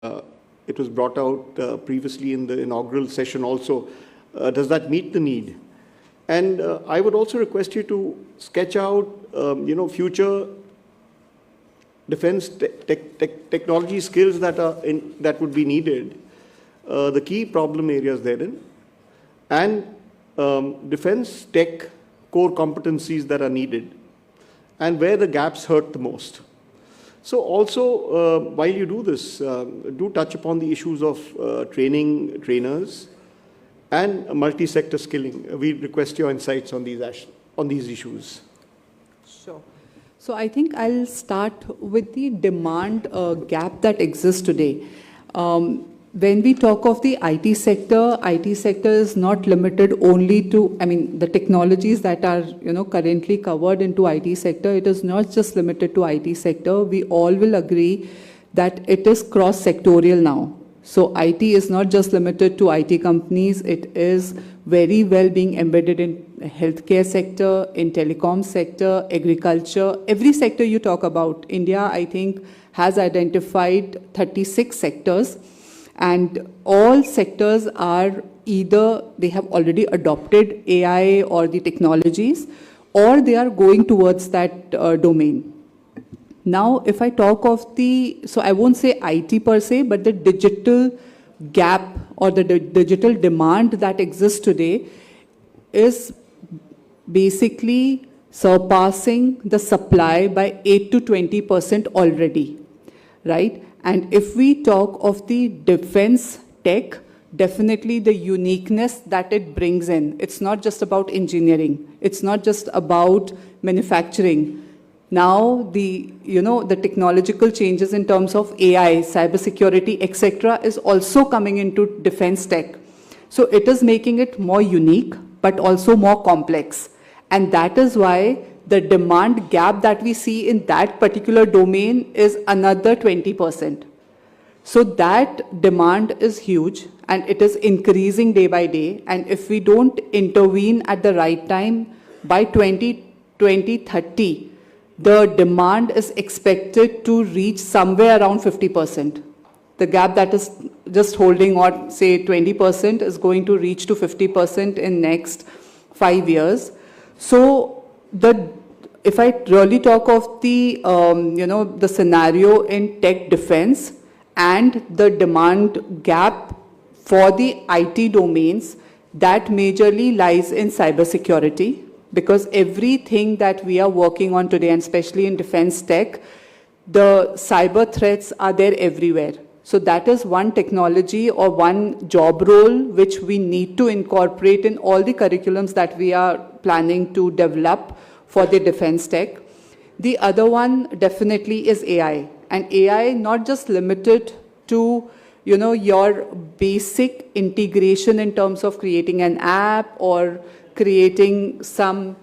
it was brought out previously in the inaugural session also. Does that meet the need? And I would also request you to sketch out, future defense technology skills that would be needed, the key problem areas therein, and defense tech core competencies that are needed, and where the gaps hurt the most. So also, while you do this, do touch upon the issues of training trainers and multi-sector skilling. We request your insights on these issues. Sure. So I think I'll start with the demand gap that exists today. When we talk of the IT sector is not limited only to, the technologies that are, currently covered into IT sector, it is not just limited to IT sector. We all will agree that it is cross-sectorial now. So IT is not just limited to IT companies, it is very well being embedded in healthcare sector, in telecom sector, agriculture, every sector you talk about. India, I think, has identified 36 sectors, and all sectors are either they have already adopted AI or the technologies, or they are going towards that domain. Now, if I talk of so I won't say IT per se, but the digital gap or the digital demand that exists today is basically surpassing the supply by 8 to 20% already, right? And if we talk of the defense tech, definitely the uniqueness that it brings in. It's not just about engineering. It's not just about manufacturing. Now, the technological changes in terms of AI, cybersecurity, etc., is also coming into defense tech. So it is making it more unique, but also more complex. And that is why the demand gap that we see in that particular domain is another 20%. So that demand is huge, and it is increasing day by day. And if we don't intervene at the right time, by 2030, the demand is expected to reach somewhere around 50%. The gap that is just holding on, say, 20% is going to reach to 50% in next 5 years. So if I really talk of the, the scenario in tech defense and the demand gap for the IT domains, that majorly lies in cybersecurity. Because everything that we are working on today, and especially in defense tech, the cyber threats are there everywhere. So that is one technology or one job role which we need to incorporate in all the curriculums that we are planning to develop for the defense tech. The other one definitely is AI. And AI not just limited to your basic integration in terms of creating an app or creating some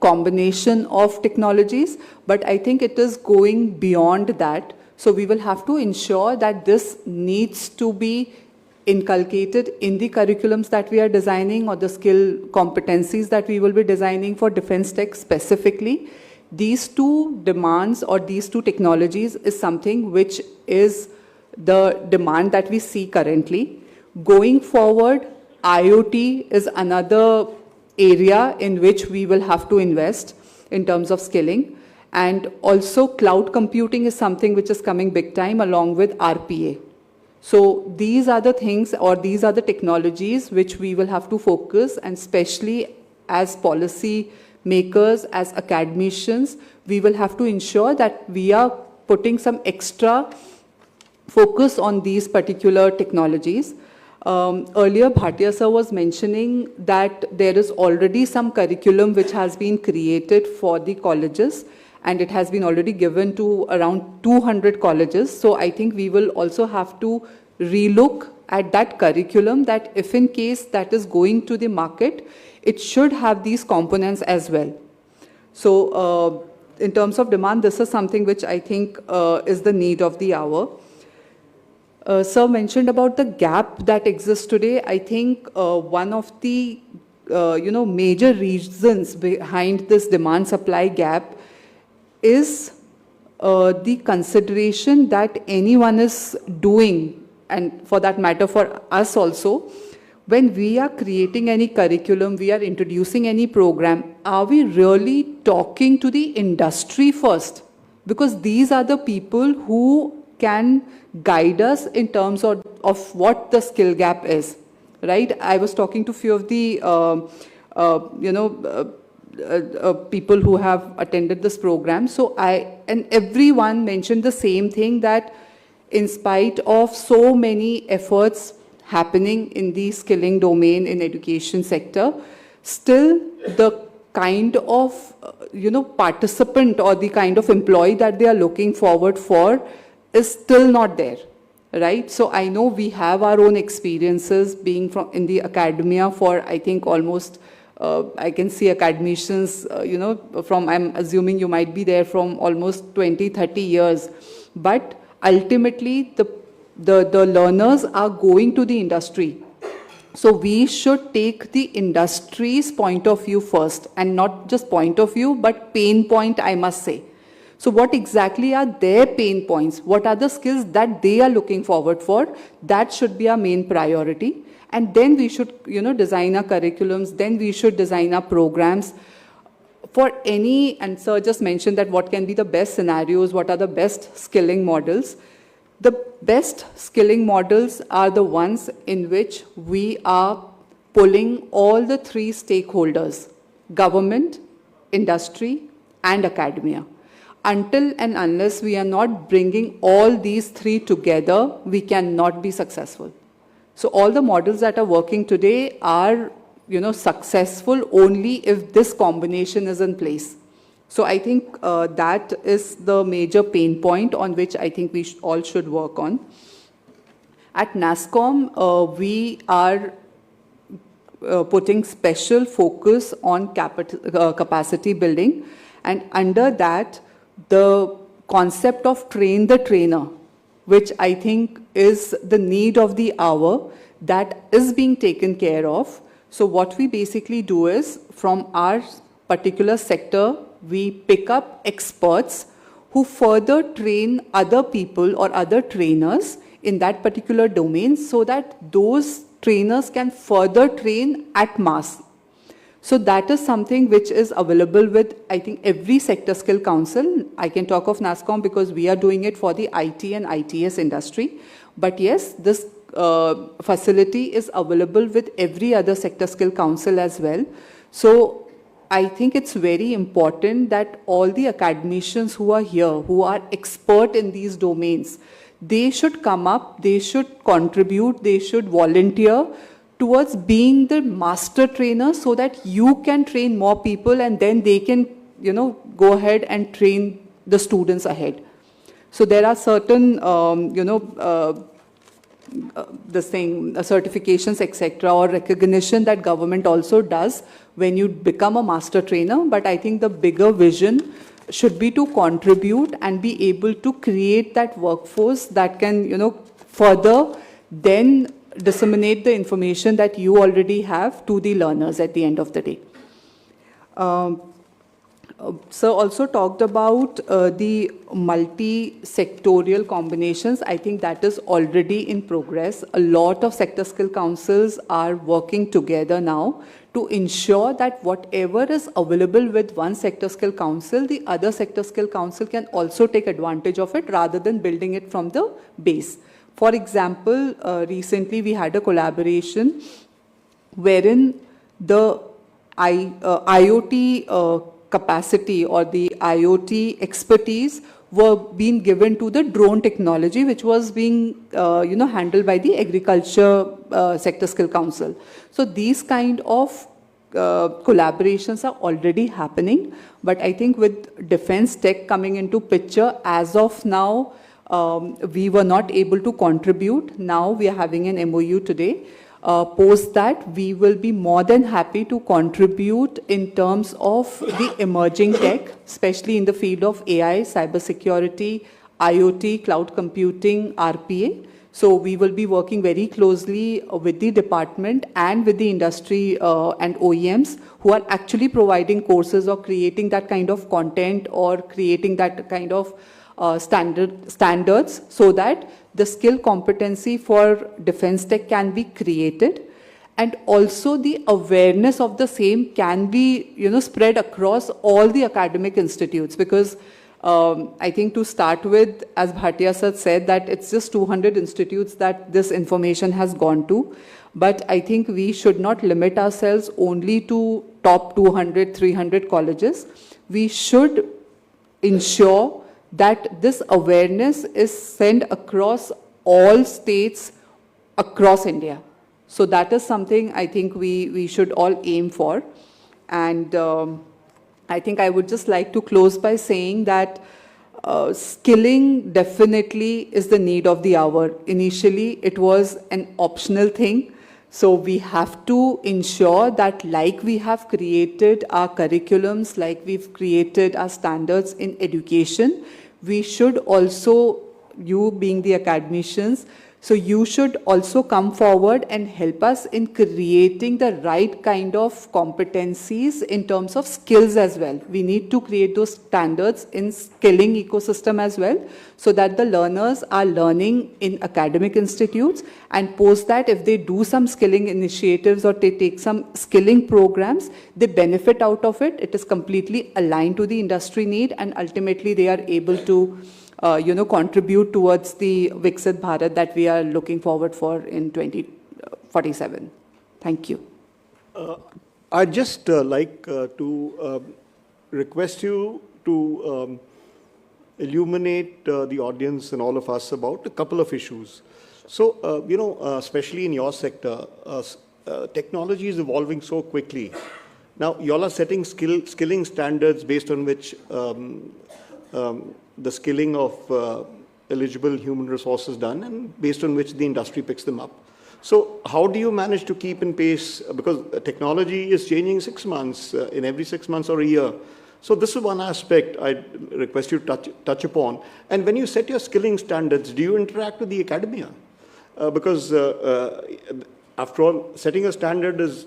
combination of technologies, but I think it is going beyond that. So we will have to ensure that this needs to be inculcated in the curriculums that we are designing or the skill competencies that we will be designing for defense tech specifically. These two demands or these two technologies is something which is the demand that we see currently. Going forward, IoT is another area in which we will have to invest in terms of skilling. And also cloud computing is something which is coming big time along with RPA. So these are the things or these are the technologies which we will have to focus, and especially as policy makers, as academicians, we will have to ensure that we are putting some extra focus on these particular technologies. Earlier, Bhatia sir was mentioning that there is already some curriculum which has been created for the colleges, and it has been already given to around 200 colleges. So I think we will also have to relook at that curriculum, that if in case that is going to the market, it should have these components as well. So in terms of demand, this is something which I think is the need of the hour. Sir mentioned about the gap that exists today. I think one of the major reasons behind this demand-supply gap is the consideration that anyone is doing, and for that matter for us also, when we are creating any curriculum, we are introducing any program, are we really talking to the industry first? Because these are the people who can guide us in terms of what the skill gap is, right? I was talking to a few of the, people who have attended this program. So and everyone mentioned the same thing, that in spite of so many efforts happening in the skilling domain in education sector, still the kind of, participant or the kind of employee that they are looking forward for is still not there, right? So I know we have our own experiences being in the academia for, I think, almost, I can see academicians, from, I'm assuming you might be there from almost 20, 30 years. But ultimately, the learners are going to the industry. So we should take the industry's point of view first, and not just point of view, but pain point, I must say. So what exactly are their pain points? What are the skills that they are looking forward for? That should be our main priority. And then we should, design our curriculums, then we should design our programs for any, and sir just mentioned that what can be the best scenarios, what are the best skilling models. The best skilling models are the ones in which we are pulling all the three stakeholders: government, industry, and academia. Until and unless we are not bringing all these three together, we cannot be successful. So all the models that are working today are, successful only if this combination is in place. So I think that is the major pain point on which I think we all should work on. At NASSCOM, we are putting special focus on capacity building, and under that, the concept of train the trainer, which I think is the need of the hour, that is being taken care of. So what we basically do is, from our particular sector, we pick up experts who further train other people or other trainers in that particular domain, so that those trainers can further train at mass. So that is something which is available with, I think, every sector skill council. I can talk of NASSCOM because we are doing it for the IT and ITS industry. But yes, this facility is available with every other sector skill council as well. So I think it's very important that all the academicians who are here, who are expert in these domains, they should come up, they should contribute, they should volunteer towards being the master trainer, so that you can train more people and then they can, go ahead and train the students ahead. So there are certain, certifications, etc., or recognition that government also does when you become a master trainer. But I think the bigger vision should be to contribute and be able to create that workforce that can, further then disseminate the information that you already have to the learners at the end of the day. Sir also talked about the multi-sectorial combinations. I think that is already in progress. A lot of sector skill councils are working together now to ensure that whatever is available with one sector skill council, the other sector skill council can also take advantage of it rather than building it from the base. For example, recently we had a collaboration wherein the IoT capacity or the IoT expertise were being given to the drone technology, which was being handled by the Agriculture Sector Skill Council. So these kind of collaborations are already happening, but I think with defense tech coming into picture, as of now, we were not able to contribute. Now we are having an MOU today. Post that, we will be more than happy to contribute in terms of the emerging tech, especially in the field of AI, cybersecurity, IoT, cloud computing, RPA. So we will be working very closely with the department and with the industry and OEMs who are actually providing courses or creating that kind of content or creating that kind of standards so that the skill competency for defense tech can be created, and also the awareness of the same can be, spread across all the academic institutes. Because I think to start with, as Bhatia sir said, that it's just 200 institutes that this information has gone to. But I think we should not limit ourselves only to top 200, 300 colleges. We should ensure that this awareness is sent across all states across India. So that is something I think we should all aim for. And I think I would just like to close by saying that skilling definitely is the need of the hour. Initially, it was an optional thing. So we have to ensure that like we have created our curriculums, like we've created our standards in education, we should also, you being the academicians, so you should also come forward and help us in creating the right kind of competencies in terms of skills as well. We need to create those standards in skilling ecosystem as well, so that the learners are learning in academic institutes, and post that if they do some skilling initiatives or they take some skilling programs, they benefit out of it. It is completely aligned to the industry need, and ultimately they are able to contribute towards the Viksit Bharat that we are looking forward for in 2047. Thank you. I'd just like to request you to illuminate the audience and all of us about a couple of issues. So, especially in your sector, technology is evolving so quickly. Now, you all are setting skilling standards based on which the skilling of eligible human resources done, and based on which the industry picks them up. So how do you manage to keep in pace? Because technology is changing 6 months, in every 6 months or a year. So this is one aspect I'd request you to touch upon. And when you set your skilling standards, do you interact with the academia? Because after all, setting a standard is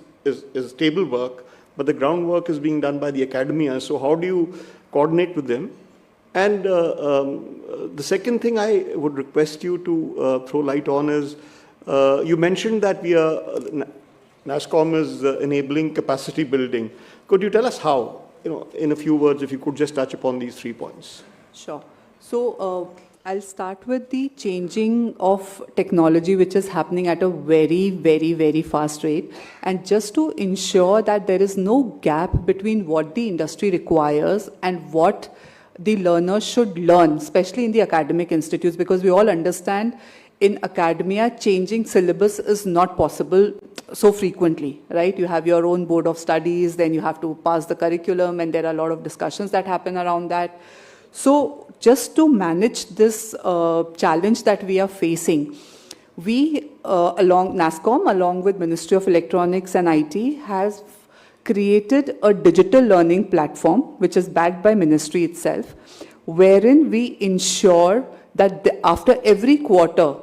table work, but the groundwork is being done by the academia. So how do you coordinate with them? And the second thing I would request you to throw light on is, you mentioned that NASSCOM is enabling capacity building. Could you tell us how? In a few words, if you could just touch upon these 3 points. Sure. So I'll start with the changing of technology, which is happening at a very, very, very fast rate. And just to ensure that there is no gap between what the industry requires and what the learners should learn, especially in the academic institutes, because we all understand in academia, changing syllabus is not possible so frequently, right? You have your own board of studies, then you have to pass the curriculum, and there are a lot of discussions that happen around that. So just to manage this challenge that we are facing, we, NASSCOM, along with Ministry of Electronics and IT, has created a digital learning platform, which is backed by ministry itself, wherein we ensure that after every quarter,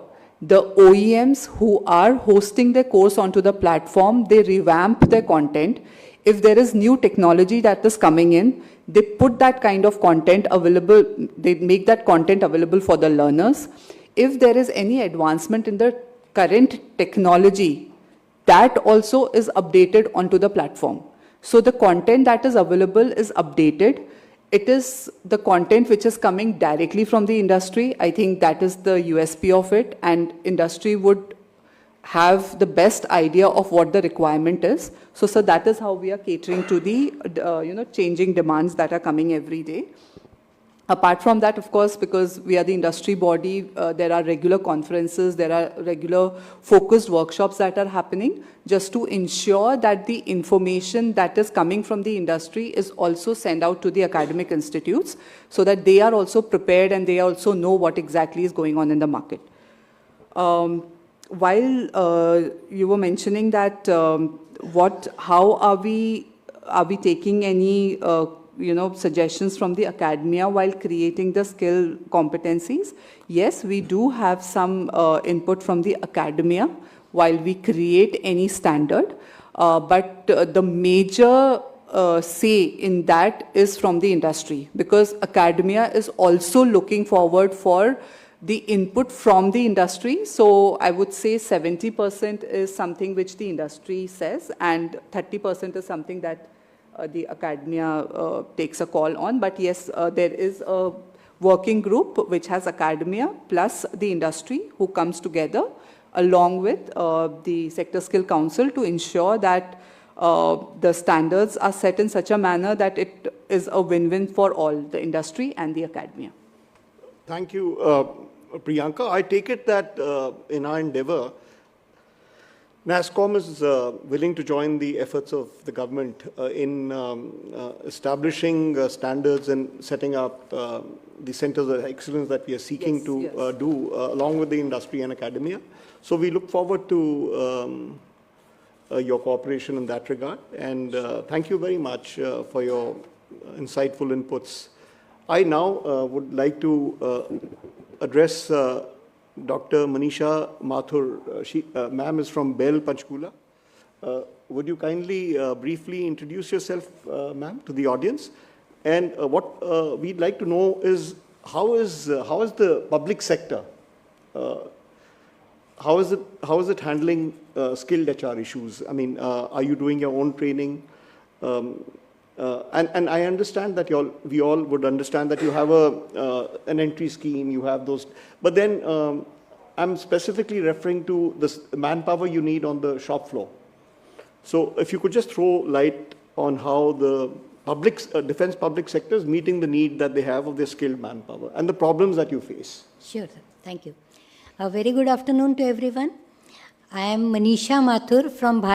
the OEMs who are hosting their course onto the platform, they revamp their content. If there is new technology that is coming in, they put that kind of content available, they make that content available for the learners. If there is any advancement in the current technology, that also is updated onto the platform. So the content that is available is updated. It is the content which is coming directly from the industry. I think that is the USP of it, and industry would have the best idea of what the requirement is. So that is how we are catering to the changing demands that are coming every day. Apart from that, of course, because we are the industry body, there are regular conferences, there are regular focused workshops that are happening, just to ensure that the information that is coming from the industry is also sent out to the academic institutes, so that they are also prepared and they also know what exactly is going on in the market. While you were mentioning that, how are we taking any suggestions from the academia while creating the skill competencies? Yes, we do have some input from the academia while we create any standard. But the major say in that is from the industry, because academia is also looking forward for the input from the industry. So I would say 70% is something which the industry says, and 30% is something that the academia takes a call on. But yes, there is a working group which has academia plus the industry who comes together along with the Sector Skill Council to ensure that the standards are set in such a manner that it is a win-win for all, the industry and the academia. Thank you, Priyanka. I take it that in our endeavor, NASSCOM is willing to join the efforts of the government in establishing standards and setting up the centers of excellence that we are seeking do along with the industry and academia. So we look forward to your cooperation in that regard. And thank you very much for your insightful inputs. I now would like to address Dr. Manisha Mathur. Ma'am is from BHEL, Panchkula. Would you kindly briefly introduce yourself, ma'am, to the audience? And what we'd like to know is how is the public sector, how is it handling skilled HR issues? I mean, are you doing your own training? And I understand that we all would understand that you have an entry scheme, you have those, but then I'm specifically referring to the manpower you need on the shop floor. So if you could just throw light on how the defense public sector is meeting the need that they have of their skilled manpower and the problems that you face. Sure, sir. Thank you. A very good afternoon to everyone. I am Manisha Mathur from Bharat.